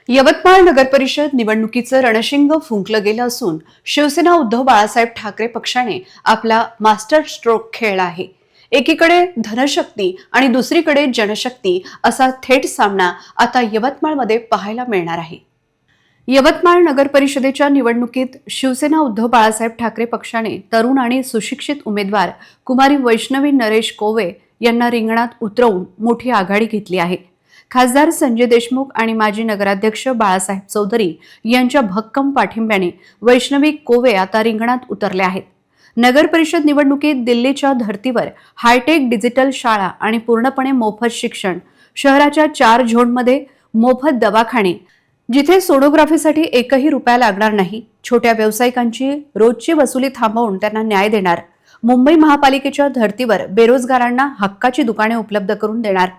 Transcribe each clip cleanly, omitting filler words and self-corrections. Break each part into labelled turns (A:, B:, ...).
A: यवतमाळ नगरपरिषद निवडणुकीचं रणशिंग फुंकलं गेलं असून शिवसेना उद्धव बाळासाहेब ठाकरे पक्षाने आपला मास्टर स्ट्रोक खेळला आहे। एकीकडे धनशक्ती आणि दुसरीकडे जनशक्ती असा थेट सामना आता यवतमाळमध्ये पाहायला मिळणार आहे। यवतमाळ नगर परिषदेच्या निवडणुकीत शिवसेना उद्धव बाळासाहेब ठाकरे पक्षाने तरुण आणि सुशिक्षित उमेदवार कुमारी वैष्णवी नरेश कोवे यांना रिंगणात उतरवून मोठी आघाडी घेतली आहे। खासदार संजय देशमुख आणि माजी नगराध्यक्ष बाळासाहेब चौधरी यांच्या भक्कम पाठिंब्याने वैष्णवी कोवे आता रिंगणात उतरले आहेत। नगर परिषद निवडणुकीत दिल्लीच्या धर्तीवर हायटेक डिजिटल शाळा आणि पूर्णपणे मोफत शिक्षण, शहराच्या 4 झोनमध्ये मोफत दवाखाने जिथे सोनोग्राफीसाठी एकही रुपया लागणार नाही, छोट्या व्यावसायिकांची रोजची वसुली थांबवून त्यांना न्याय देणार, मुंबई महापालिकेच्या धर्तीवर बेरोजगारांना हक्काची दुकाने उपलब्ध करून देणार,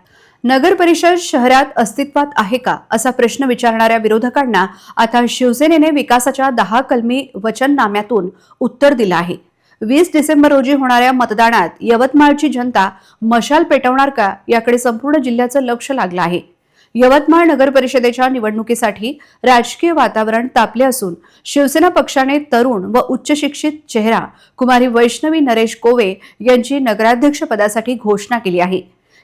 A: नगर परिषद शहरात अस्तित्वात आहे का असा प्रश्न विचारणाऱ्या विरोधकांना आता शिवसेनेने विकासाच्या 10 कलमी वचननाम्यातून उत्तर दिलं आहे। 20 डिसेंबर रोजी होणाऱ्या मतदानात यवतमाळची जनता मशाल पेटवणार का याकडे संपूर्ण जिल्ह्याचं लक्ष लागलं आहे। यवतमाळ नगर परिषदेच्या निवडणुकीसाठी राजकीय वातावरण तापले असून शिवसेना पक्षाने तरुण व उच्च शिक्षित चेहरा कुमारी वैष्णवी नरेश कोवे यांची नगराध्यक्ष पदासाठी घोषणा केली आहे।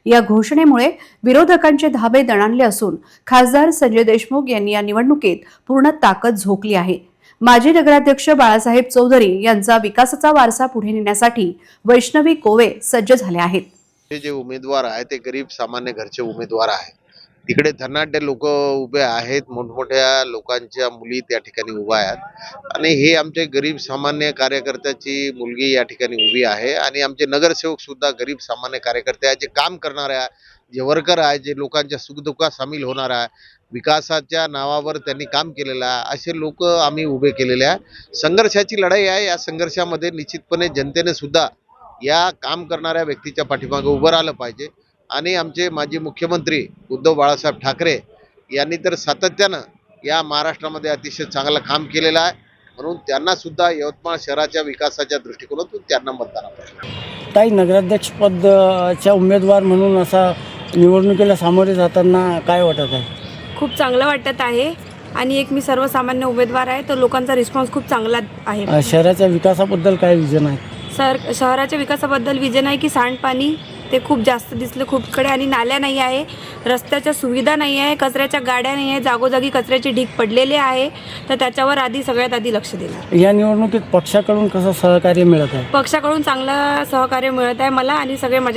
A: या घोषणेमुळे विरोधकांचे धाबे दणाणले असून खासदार संजय देशमुख यांनी या निवडणुकीत पूर्ण ताकद झोकली आहे। माजी नगराध्यक्ष बाळासाहेब चौधरी यांचा विकासाचा वारसा पुढे नेण्यासाठी वैष्णवी कोवे सज्ज झाले आहेत।
B: हे जे उमेदवार आहेत ते गरीब सामान्य घरचे उमेदवार आहेत। तिकडे धनाढ्य लोक उभे आहेत, मोठमोठ्या लोकांच्या मुली त्या ठिकाणी उभ्या आहेत आणि हे आमचे गरीब सामान्य कार्यकर्त्याची मुलगी या ठिकाणी उभी आहे आणि आमचे नगरसेवक सुद्धा गरीब सामान्य कार्यकर्ते आहेत, जे काम करणारे आहे, जे वर्कर आहे, जे लोकांच्या सुखदुःखात सामील होणार आहे, विकासाच्या नावावर त्यांनी काम केलेलं आहे, असे लोक आम्ही उभे केलेले आहे। संघर्षाची लढाई आहे। या संघर्षामध्ये निश्चितपणे जनतेने सुद्धा या काम करणाऱ्या व्यक्तीच्या पाठीमागे उभं राहिलं पाहिजे आणि आमचे माजी मुख्यमंत्री उद्धव बाळासाहेब ठाकरे यांनी तर सातत्यानं या महाराष्ट्रामध्ये अतिशय चांगलं काम केलेलं आहे, म्हणून त्यांना सुद्धा यवतमाळ शहराच्या विकासाच्या दृष्टिकोनातून त्यांना मतदान आहे।
C: ताई, नगराध्यक्ष पदाच्या उमेदवार म्हणून असा निवडणुकीला सामोरे जाताना काय वाटत आहे?
D: खूप चांगलं वाटत आहे आणि एक मी सर्वसामान्य उमेदवार आहे, तर लोकांचा रिस्पॉन्स खूप चांगला आहे।
C: शहराच्या विकासाबद्दल काय विजन आहे?
D: शहराच्या विकासाबद्दल विजन आहे की सांडपाणी ते खूप जास्त दिसलं खूपकडे आणि नाल्या नाही आहे, रस्त्याच्या सुविधा नाही आहे, कचऱ्याच्या गाड्या नाही आहे, जागोजागी कचऱ्याची ढीग पडलेले आहे, तर त्याच्यावर सगळ्यात आधी लक्ष देणार।
C: या निवडणुकीत पक्षाकडून कसं सहकार्य मिळत आहे?
D: पक्षाकडून चांगलं सहकार्य मिळत आहे मला आणि सगळे माझ्या